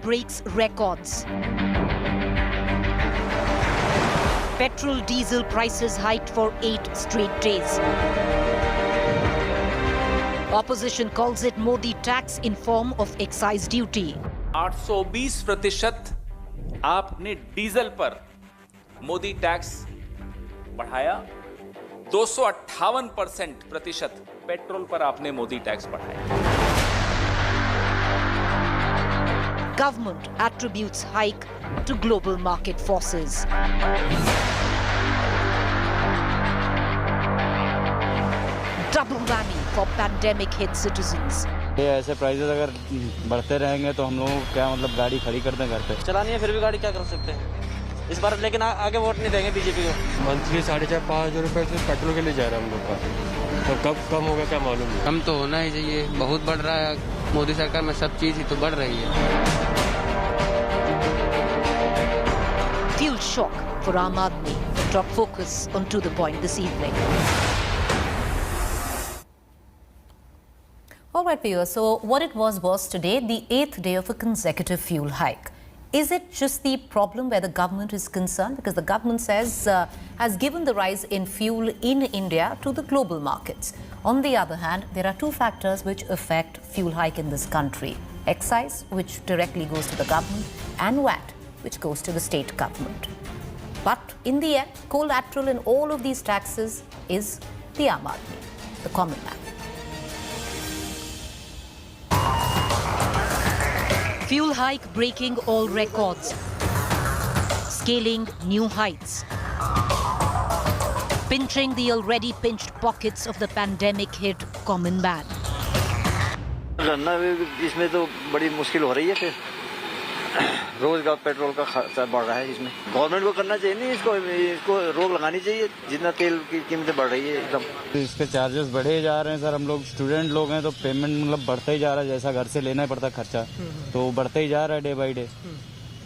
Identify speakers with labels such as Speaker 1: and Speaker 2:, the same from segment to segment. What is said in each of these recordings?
Speaker 1: breaks records. Petrol diesel prices hiked for 8 straight days. Opposition calls it Modi tax in form of excise duty.
Speaker 2: 820% आपने diesel पर Modi tax बढ़ाया, 258% petrol पर आपने Modi tax बढ़ाया.
Speaker 1: Government attributes hike to global market forces. Double whammy for pandemic hit citizens.
Speaker 3: ये ऐसे prices अगर बढ़ते रहेंगे तो हम लोग क्या मतलब गाड़ी खड़ी कर दें घर पे.
Speaker 4: चलानी है फिर भी गाड़ी क्या कर सकते हैं इस बार, लेकिन आगे वोट नहीं देंगे बीजेपी को.
Speaker 5: मंथली 4,500 रुपए से पेट्रोल के लिए जा रहा है हम लोग का, तो कब कम होगा क्या मालूम नहीं.
Speaker 6: कम तो होना ही चाहिए, बहुत बढ़ रहा है. मोदी सरकार में सब चीज ही तो बढ़ रही है.
Speaker 1: Fuel shock for Aam Aadmi. Top focus on To The Point this evening.
Speaker 7: All right, viewers. So what it was today the 8th day of a consecutive fuel hike. Is it just the problem where the government is concerned? Because the government says has given the rise in fuel in India to the global markets. On the other hand, there are two factors which affect fuel hike in this country. Excise, which directly goes to the government, and VAT, which goes to the state government. But in the end, collateral in all of these taxes is the Aam Aadmi, the common man.
Speaker 1: Fuel hike breaking all records. Scaling new heights. Pinching the already pinched pockets of the pandemic hit common man.
Speaker 4: रहना इसमें तो बड़ी मुश्किल हो रही है. फिर रोज का पेट्रोल का खर्चा बढ़ रहा है. इसमें गवर्नमेंट को करना चाहिए नहीं, इसको रोक लगानी चाहिए. जितना तेल की कीमतें बढ़ रही है एकदम.
Speaker 3: इसके चार्जेस बढ़े जा रहे हैं सर. हम लोग स्टूडेंट लोग हैं तो पेमेंट मतलब बढ़ता ही जा रहा है. जैसा घर से लेना ही पड़ता खर्चा तो बढ़ता ही जा रहा है डे बाई डे.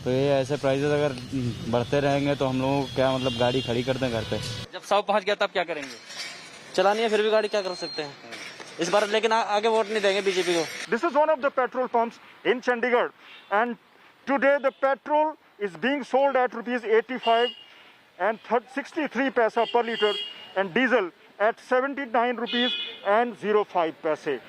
Speaker 3: तो ये ऐसे प्राइसेस अगर बढ़ते रहेंगे तो हम लोग क्या मतलब गाड़ी खड़ी कर दें घर पे.
Speaker 4: जब 100 पहुंच गया तब क्या करेंगे. चलानी है फिर भी गाड़ी क्या कर सकते हैं इस बार, लेकिन आगे वोट नहीं देंगे बीजेपी को.
Speaker 8: This is one of the petrol pumps in Chandigarh, and today the petrol is being sold at rupees 85 and 63 paisa per liter, and diesel at 79 rupees and 05 paise.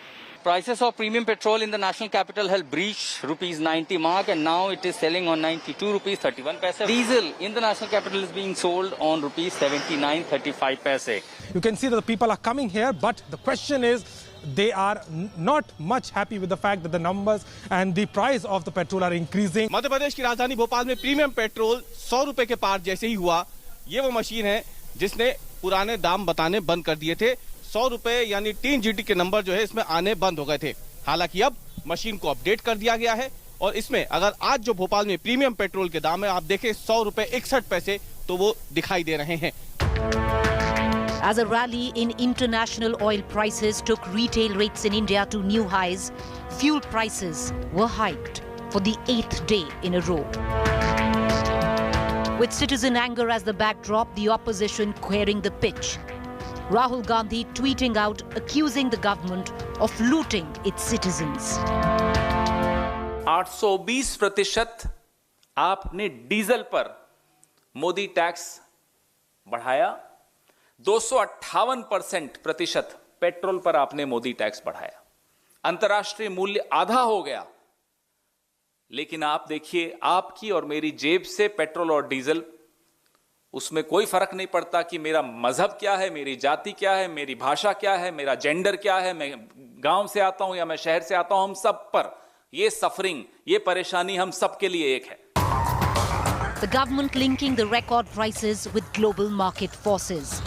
Speaker 9: Prices of premium petrol in the national capital have breached rupees 90 mark, and now it is selling on 92 rupees 31 paise. Diesel in the national capital is being sold on rupees 79.35 paise.
Speaker 10: You can see that the people are coming here, but the question is, they are not much happy with the fact that the numbers and the price of the petrol are increasing.
Speaker 11: Madhya Pradesh की राजधानी भोपाल में premium petrol 100 रुपए के पार जैसे ही हुआ, ये वो machine है जिसने पुराने दाम बताने बंद कर दिए थे. 100 रुपए यानी 3 GT के नंबर जो है इसमें आने बंद हो गए थे. हालांकि अब मशीन को अपडेट कर दिया गया है और इसमें अगर आज जो भोपाल में प्रीमियम पेट्रोल के दाम है आप देखें 100 रुपए 61 पैसे तो वो दिखाई दे रहे हैं.
Speaker 1: As a rally in international oil prices took retail rates in India to new highs, fuel prices were hiked for the 8th day in a row. With citizen anger as the backdrop, the opposition querying the pitch. Rahul Gandhi tweeting out, accusing the government of looting its citizens.
Speaker 2: 820% आपने diesel पर Modi tax बढ़ाया, 258% petrol पर आपने Modi tax बढ़ाया. अंतर्राष्ट्रीय मूल्य आधा हो गया, लेकिन आप देखिए आपकी और मेरी जेब से पेट्रोल और डीजल, उसमें कोई फर्क नहीं पड़ता कि मेरा मजहब क्या है, मेरी जाति क्या है, मेरी भाषा क्या है, मेरा जेंडर क्या है, मैं गांव से आता हूं या मैं शहर से आता हूं. हम सब पर ये सफरिंग, ये परेशानी हम सब के लिए एक है.
Speaker 1: The government linking the record prices with global market forces.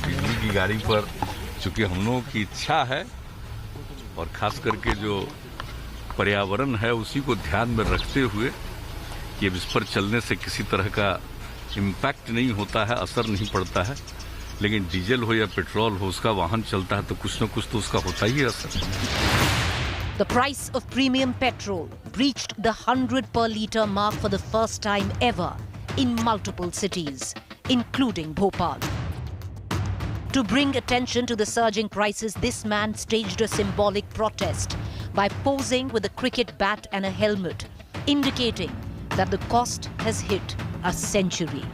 Speaker 12: बिजली की गाड़ी पर चूंकि हम लोगों की इच्छा है और खास करके जो पर्यावरण है उसी को ध्यान में रखते हुए कि इस पर चलने से किसी तरह का इम्पैक्ट नहीं होता है, असर नहीं पड़ता है. लेकिन डीजल हो या पेट्रोल हो, उसका वाहन चलता है तो कुछ न कुछ तो उसका होता ही है असर.
Speaker 1: The price of premium petrol breached the 100 per litre mark for the first time ever in multiple cities, including Bhopal. To bring attention to the surging prices, this man staged a symbolic protest by posing with a cricket bat and a helmet, indicating that the cost has hit a century.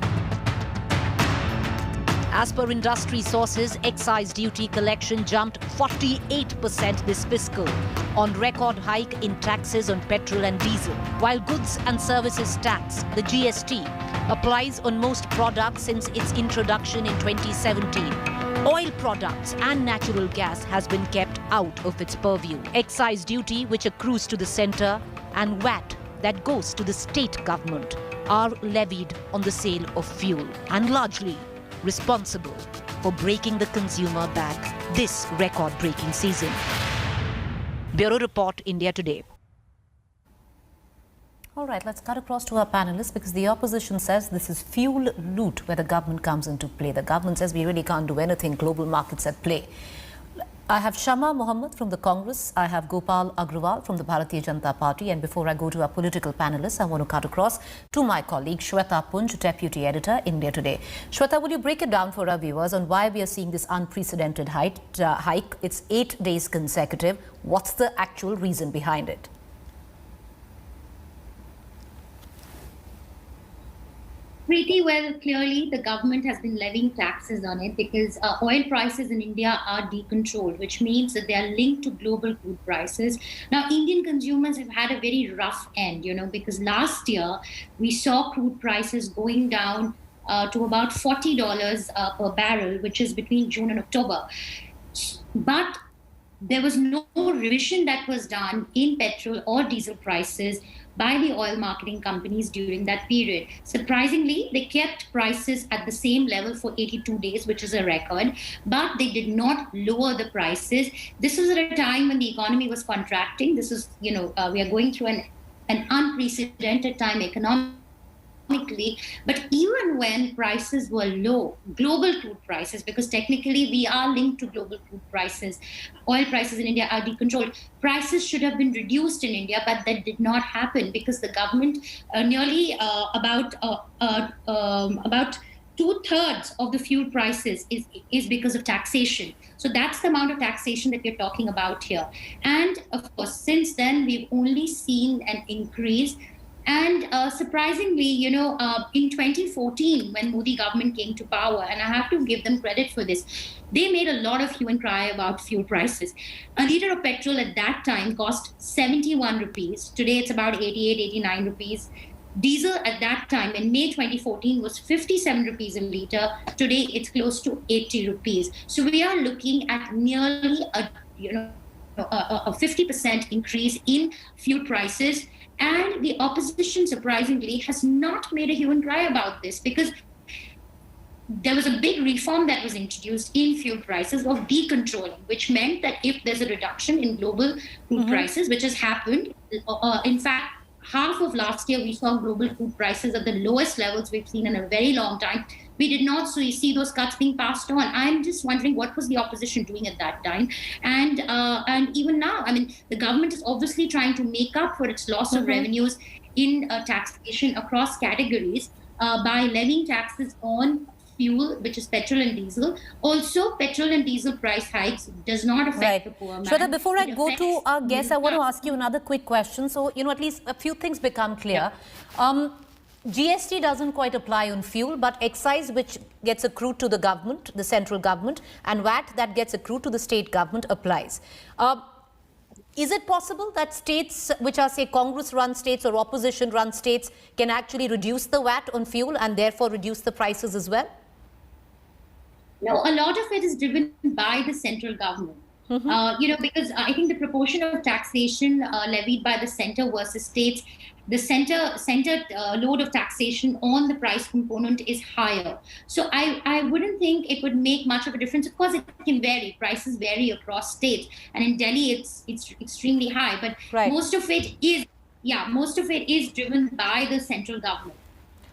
Speaker 1: As per industry sources, excise duty collection jumped 48% this fiscal on record hike in taxes on petrol and diesel. While goods and services tax, the GST, applies on most products since its introduction in 2017. Oil products and natural gas has been kept out of its purview. Excise duty, which accrues to the centre, and VAT, that goes to the state government, are levied on the sale of fuel and largely responsible for breaking the consumer back this record-breaking season. Bureau Report, India Today.
Speaker 7: All right, let's cut across to our panelists because the opposition says this is fuel loot where the government comes into play. The government says we really can't do anything, global markets at play. I have Shama Mohammed from the Congress, I have Gopal Agrawal from the Bharatiya Janta Party, and before I go to our political panelists, I want to cut across to my colleague Shweta Punj, Deputy Editor, India Today. Shweta, will you break it down for our viewers on why we are seeing this unprecedented hike? It's 8 days consecutive. What's the actual reason behind it?
Speaker 13: Pretty well, clearly the government has been levying taxes on it because oil prices in India are decontrolled, which means that they are linked to global crude prices. Now, Indian consumers have had a very rough end, because last year we saw crude prices going down to about $40 per barrel, which is between June and October. But there was no revision that was done in petrol or diesel prices by the oil marketing companies during that period. Surprisingly, they kept prices at the same level for 82 days, which is a record, but they did not lower the prices. This was at a time when the economy was contracting. This is, we are going through an unprecedented time economically. But even when prices were low, global crude prices, because technically we are linked to global crude prices, oil prices in India are decontrolled. Prices should have been reduced in India, but that did not happen because the government nearly about 2/3 of the fuel prices is because of taxation. So that's the amount of taxation that we're talking about here. And of course, since then, we've only seen an increase. And surprisingly, in 2014, when Modi government came to power, and I have to give them credit for this, they made a lot of hue and cry about fuel prices. A litre of petrol at that time cost 71 rupees. Today, it's about 88, 89 rupees. Diesel at that time in May 2014 was 57 rupees a litre. Today, it's close to 80 rupees. So we are looking at nearly a 50% increase in fuel prices. And the opposition, surprisingly, has not made a hue and cry about this because there was a big reform that was introduced in fuel prices of decontrolling, which meant that if there's a reduction in global crude prices, which has happened, in fact, half of last year, we saw global crude prices at the lowest levels we've seen in a very long time. We did not see those cuts being passed on. I'm just wondering what was the opposition doing at that time. And even now, the government is obviously trying to make up for its loss of revenues in taxation across categories by levying taxes on fuel, which is petrol and diesel. Also, petrol and diesel price hikes does not affect the poor man.
Speaker 7: Shweta, before I go to our guests, I want to ask you another quick question. So, at least a few things become clear. GST doesn't quite apply on fuel, but excise, which gets accrued to the government, the central government, and VAT that gets accrued to the state government applies. Is it possible that states which are, say, Congress-run states or opposition-run states can actually reduce the VAT on fuel and therefore reduce the prices as well?
Speaker 13: No, a lot of it is driven by the central government. Because I think the proportion of taxation levied by the center versus states, the center load of taxation on the price component is higher. So I wouldn't think it would make much of a difference. Of course, it can vary. Prices vary across states, and in Delhi, it's extremely high. But most of it is driven by the central government.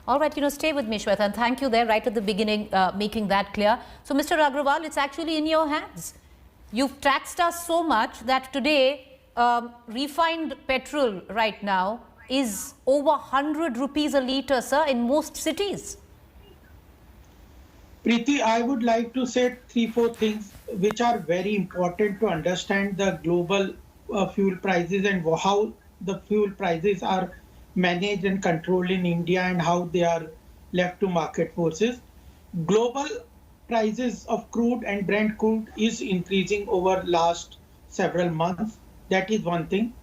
Speaker 7: All right, stay with me, Shweta, and thank you there right at the beginning, making that clear. So, Mr. Agrawal, it's actually in your hands. You've taxed us so much that today, refined petrol right now is over 100 rupees a litre, sir, in most cities.
Speaker 14: Preeti, I would like to say 3-4 things which are very important to understand the global fuel prices and how the fuel prices are managed and controlled in India and how they are left to market forces. Global prices of crude and Brent crude is increasing over last several months. That is one thing.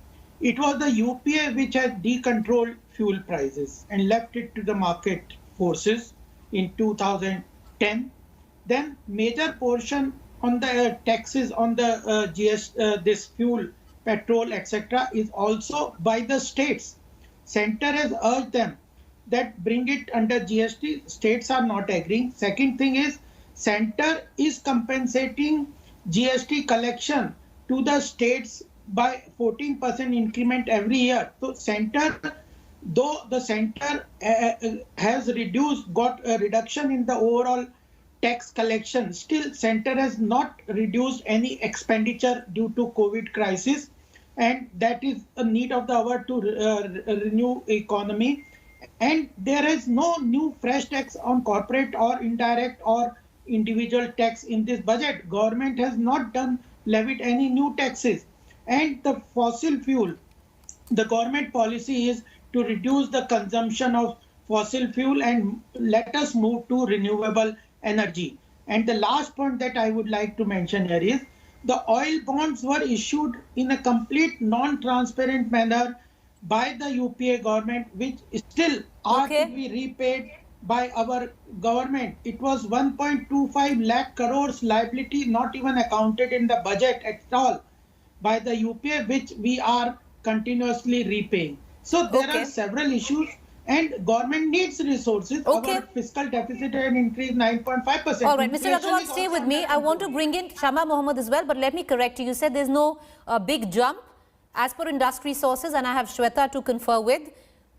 Speaker 14: It was the UPA which had decontrolled fuel prices and left it to the market forces in 2010. Then major portion on the taxes on the this fuel, petrol, etc. is also by the states. Center has urged them that bring it under GST. States are not agreeing. Second thing is center is compensating GST collection to the states by 14% increment every year. So center, though the center has got a reduction in the overall tax collection, still center has not reduced any expenditure due to COVID crisis, and that is a need of the hour to renew economy. And there is no new fresh tax on corporate or indirect or individual tax in this budget. Government has not levied any new taxes. And the fossil fuel, the government policy is to reduce the consumption of fossil fuel and let us move to renewable energy. And the last point that I would like to mention here is the oil bonds were issued in a complete non-transparent manner by the UPA government, which still are to be repaid by our government. It was 1.25 lakh crores liability, not even accounted in the budget at all by the UPA, which we are continuously repaying. So there are several issues, and government needs resources. Our fiscal deficit has increased 9.5%.
Speaker 7: All right, Mr. Agarwal, stay with me. I want to bring in Shama Mohammed as well, but let me correct you. You said there's no big jump. As per industry sources, and I have Shweta to confer with,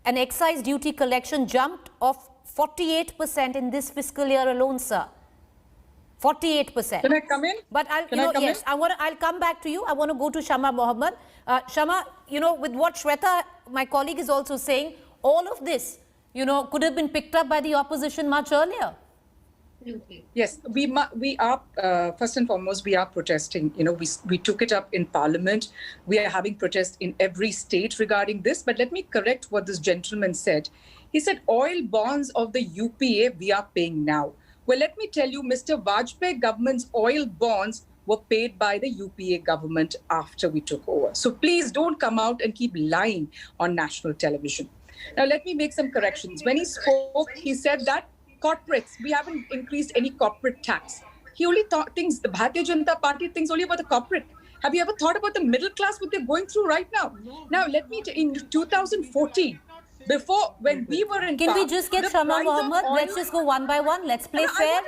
Speaker 7: an excise duty collection jumped of 48% in this fiscal year alone, sir. 48%.
Speaker 15: Can I come in?
Speaker 7: But I'll come back to you. I want to go to Shama Mohammed. Shama, with what Shweta, my colleague, is also saying, all of this, could have been picked up by the opposition much earlier.
Speaker 15: Yes, we are, first and foremost, we are protesting. We took it up in Parliament. We are having protests in every state regarding this. But let me correct what this gentleman said. He said oil bonds of the UPA we are paying now. Well, let me tell you, Mr. Vajpayee government's oil bonds were paid by the UPA government after we took over. So please don't come out and keep lying on national television. Now, let me make some corrections. When he spoke, he said that corporates, we haven't increased any corporate tax. He only thinks, the Bharatiya Janta Party thinks only about the corporate. Have you ever thought about the middle class, what they're going through right now? Now, let me, in 2014, before, when we were in
Speaker 7: Can we just get Shama Mohammed? Let's just go one by one. Let's play fair.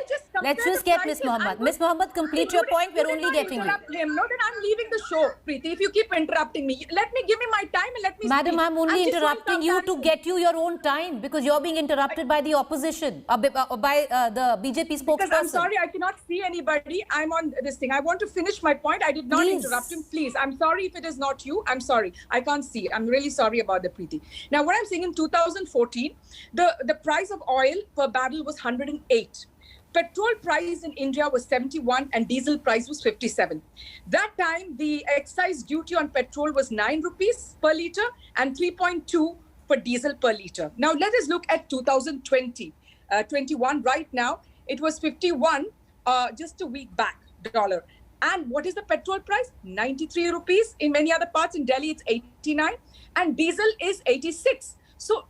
Speaker 7: Let's just get Miss Mohammed. Miss Mohammed, complete your point. We're only getting you.
Speaker 15: No, then I'm leaving the show, Preeti. If you keep interrupting me, give me my time and let me
Speaker 7: Madam, I'm only interrupting you to get you your own time because you're being interrupted by the opposition, by the BJP spokesperson.
Speaker 15: Because I'm sorry, I cannot see anybody. I'm on this thing. I want to finish my point. I did not interrupt him. Please, I'm sorry if it is not you. I'm sorry. I can't see. I'm really sorry about the Preeti. Now, what I'm saying, in 2014, the price of oil per barrel was 108. Petrol price in India was 71 and diesel price was 57. That time, the excise duty on petrol was 9 rupees per litre and 3.2 for diesel per litre. Now, let us look at 2020. 21 right now, it was 51 just a week back, dollar. And what is the petrol price? 93 rupees. In many other parts, in Delhi, it's 89. And diesel is 86. So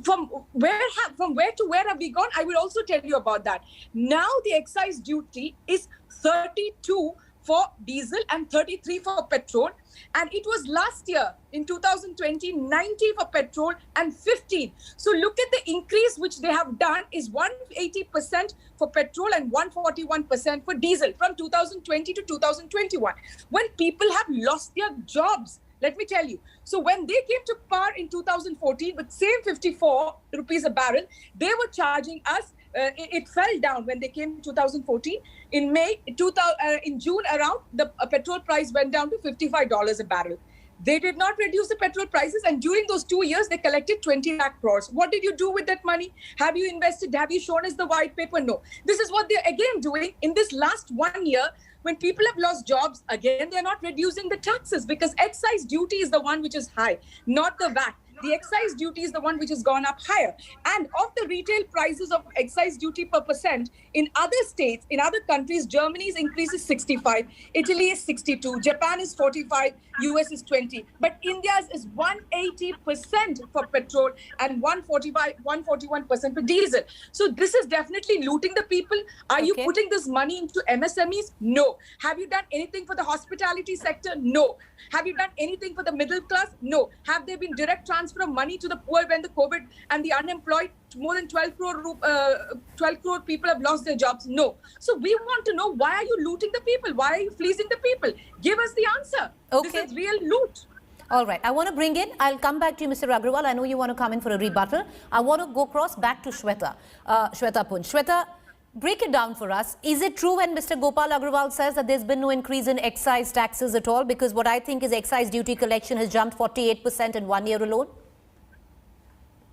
Speaker 15: from where to where have we gone? I will also tell you about that. Now the excise duty is 32 for diesel and 33 for petrol. And it was last year in 2020, 90 for petrol and 15. So look at the increase which they have done is 180% for petrol and 141% for diesel from 2020 to 2021. When people have lost their jobs, let me tell you. So when they came to power in 2014 with same 54 rupees a barrel, they were charging us. It fell down when they came in 2014. In in June around, the petrol price went down to $55 a barrel. They did not reduce the petrol prices, and during those 2 years, they collected 20 lakh crores. What did you do with that money? Have you invested? Have you shown us the white paper? No. This is what they're again doing in this last 1 year. When people have lost jobs, again, they're not reducing the taxes because excise duty is the one which is high, not the VAT. The excise duty is the one which has gone up higher. And of the retail prices of excise duty per percent, in other states, in other countries, Germany's increase is 65, Italy is 62, Japan is 45, US is 20. But India's is 180% for petrol and 141% for diesel. So this is definitely looting the people. Are you putting this money into MSMEs? No. Have you done anything for the hospitality sector? No. Have you done anything for the middle class? No. Have there been direct transfer of money to the poor when the COVID and the unemployed? More than 12 crore people have lost their jobs. No. So we want to know, why are you looting the people? Why are you fleecing the people? Give us the answer. This is real loot.
Speaker 7: All right. I want to bring in, I'll come back to you, Mr. Agrawal. I know you want to come in for a rebuttal. I want to go across back to Shweta. Shweta Punj. Shweta, break it down for us. Is it true when Mr. Gopal Agrawal says that there's been no increase in excise taxes at all? Because what I think is excise duty collection has jumped 48% in 1 year alone.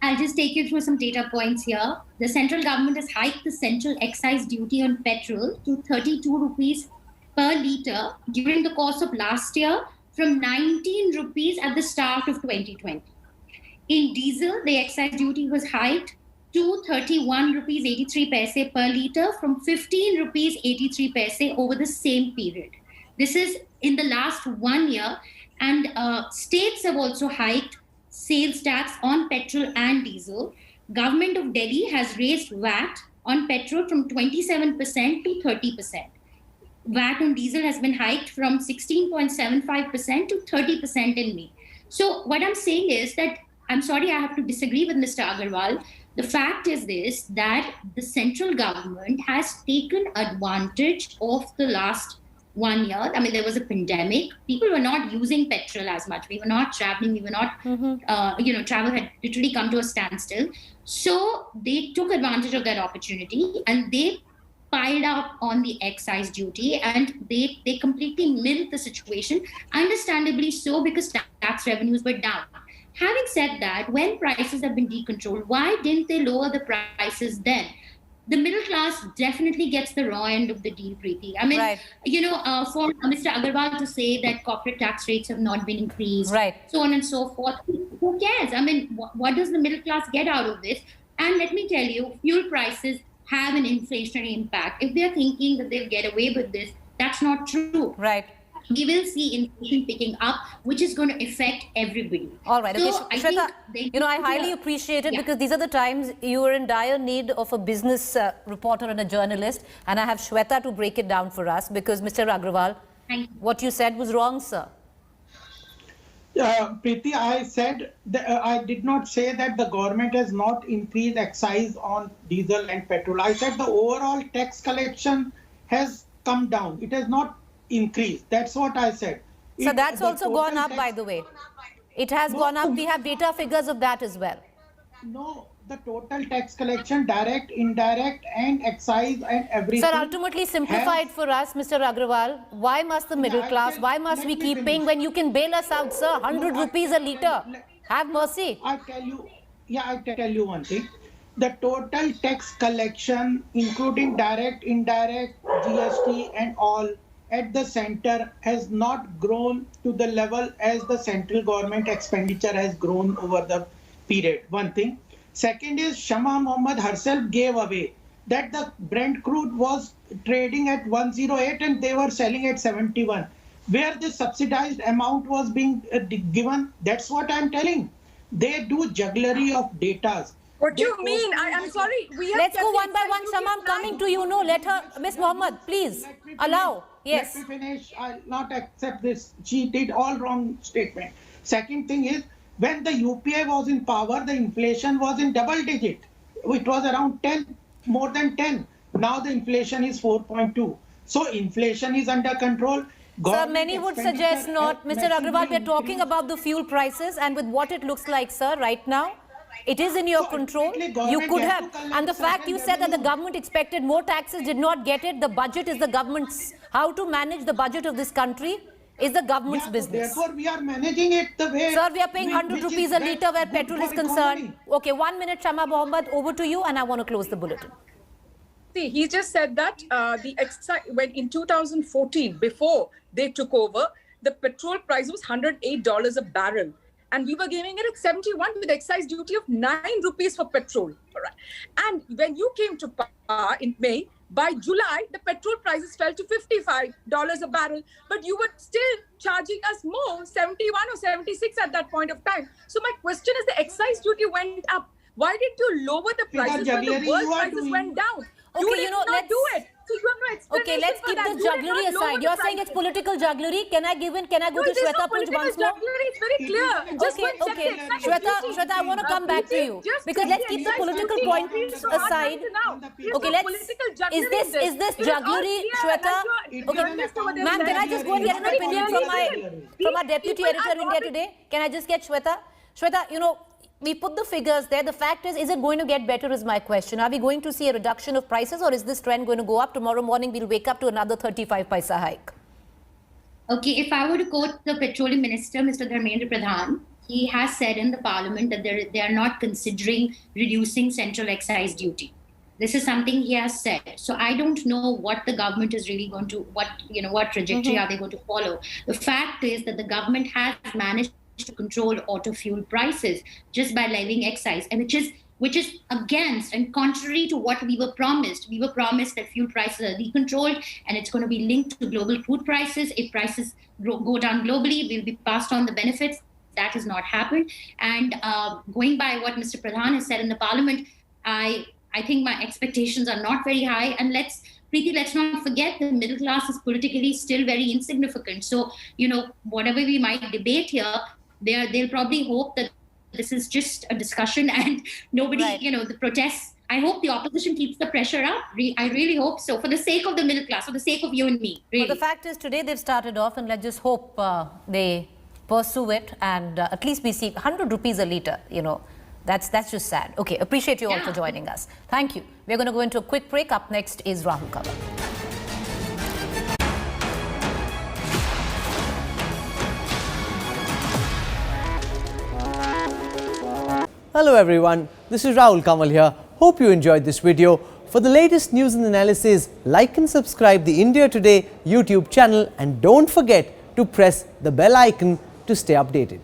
Speaker 13: I'll just take you through some data points here. The central government has hiked the central excise duty on petrol to 32 rupees per litre during the course of last year, from 19 rupees at the start of 2020. In diesel, the excise duty was hiked to 31 rupees 83 paise per litre from 15 rupees 83 paise over the same period. This is in the last 1 year, and states have also hiked sales tax on petrol and diesel. Government of Delhi has raised VAT on petrol from 27% to 30%. VAT on diesel has been hiked from 16.75% to 30% in May. So what I'm saying is that, I'm sorry, I have to disagree with Mr. Agrawal. The fact is this, that the central government has taken advantage of the last 1 year. I mean, there was a pandemic. People were not using petrol as much. We were not traveling. We were not, travel had literally come to a standstill. So they took advantage of that opportunity and they piled up on the excise duty, and they completely milked the situation, understandably so, because tax revenues were down. Having said that, when prices have been decontrolled, why didn't they lower the prices then? The middle class definitely gets the raw end of the deal, Preeti. I mean, for Mr. Agrawal to say that corporate tax rates have not been increased, so on and so forth, who cares? I mean, what does the middle class get out of this? And let me tell you, fuel prices have an inflationary impact. If they're thinking that they'll get away with this, that's not true.
Speaker 7: Right.
Speaker 13: We will see inflation picking up, which is going to affect everybody.
Speaker 7: All right.
Speaker 13: So
Speaker 7: okay, Shweta, I highly appreciate it because these are the times you are in dire need of a business reporter and a journalist. And I have Shweta to break it down for us because Mr. Agrawal, what you said was wrong, sir.
Speaker 14: Preeti, I did not say that the government has not increased excise on diesel and petrol. I said the overall tax collection has come down. It has not increased. That's what I said.
Speaker 7: So that's also gone up, by the way. It has gone up. We have data figures of that as well.
Speaker 14: No, the total tax collection, direct, indirect, and excise and everything.
Speaker 7: Sir, ultimately simplified for us, Mr. Agrawal. Why must the middle class, why must we keep paying when you can bail us out, sir? 100 rupees a litre. Have mercy.
Speaker 14: I tell you one thing. The total tax collection, including direct, indirect, GST and all, at the center has not grown to the level as the central government expenditure has grown over the period. One thing. Second is Shama Mohammed herself gave away that the Brent crude was trading at 108 and they were selling at 71. Where the subsidized amount was being given, that's what I'm telling. They do jugglery of data.
Speaker 15: What do you mean? I'm sorry.
Speaker 7: Let's go one by one. Shama, I'm coming to you. No, let her. Ms. Mohammed, please allow. Yes.
Speaker 14: Let me finish. I'll not accept this. She did all wrong statement. Second thing is, when the UPA was in power, the inflation was in double digit. It was around 10, more than 10. Now the inflation is 4.2. So inflation is under control.
Speaker 7: Sir, many would suggest not. Mr. Agrawal, we are talking about the fuel prices and with what it looks like, sir, right now. It is in your control. You could have. And the fact you said that the government expected more taxes, did not get it. The budget is the government's. How to manage the budget of this country is the government's business.
Speaker 14: Therefore, we are managing it the way...
Speaker 7: Sir, we are paying 100 rupees a litre where petrol is concerned. Okay, 1 minute, Shama Mohammed, over to you, and I want to close the bulletin.
Speaker 15: See, he just said that the excise, when in 2014, before they took over, the petrol price was $108 a barrel. And we were giving it at 71 with excise duty of 9 rupees for petrol. All right. And when you came to power in May, by July, the petrol prices fell to $55 a barrel. But you were still charging us more, 71 or 76 at that point of time. So my question is, the excise duty went up. Why did you lower the prices when the world prices went down?
Speaker 7: Okay,
Speaker 15: you did not do it. So you have no explanation.
Speaker 7: Okay, let's keep the jugglery aside. You're saying it's political jugglery. Can I go to Shweta Punj once more?
Speaker 15: It's very clear.
Speaker 7: Okay. Shweta, I want to come back to you because let's keep the political points aside. Okay, is this jugglery, Shweta? Okay, ma'am, can I just go and get an opinion from our deputy editor in India Today? Can I just get Shweta? Shweta, we put the figures there. The fact is it going to get better is my question. Are we going to see a reduction of prices, or is this trend going to go up? Tomorrow morning, we'll wake up to another 35 paisa hike.
Speaker 13: Okay, if I were to quote the Petroleum Minister, Mr. Dharmendra Pradhan, he has said in the Parliament that they are not considering reducing central excise duty. This is something he has said. So I don't know what the government is really going to, what trajectory are they going to follow. The fact is that the government has managed to control auto fuel prices just by levying excise, and which is against and contrary to what we were promised. We were promised that fuel prices are decontrolled and it's going to be linked to global crude prices. If prices go down globally, we'll be passed on the benefits. That has not happened. And going by what Mr. Pradhan has said in the Parliament, I think my expectations are not very high. And let's not forget the middle class is politically still very insignificant. So, whatever we might debate here, they'll probably hope that this is just a discussion and nobody, the protests. I hope the opposition keeps the pressure up. I really hope so, for the sake of the middle class, for the sake of you and me. Really.
Speaker 7: Well, the fact is today they've started off, and let's just hope they pursue it, and at least we see 100 rupees a litre, That's just sad. Okay, appreciate you all for joining us. Thank you. We're going to go into a quick break. Up next is Rahul Gandhi.
Speaker 16: Hello everyone, this is Rahul Kamal here. Hope you enjoyed this video. For the latest news and analysis, like and subscribe the India Today YouTube channel, and don't forget to press the bell icon to stay updated.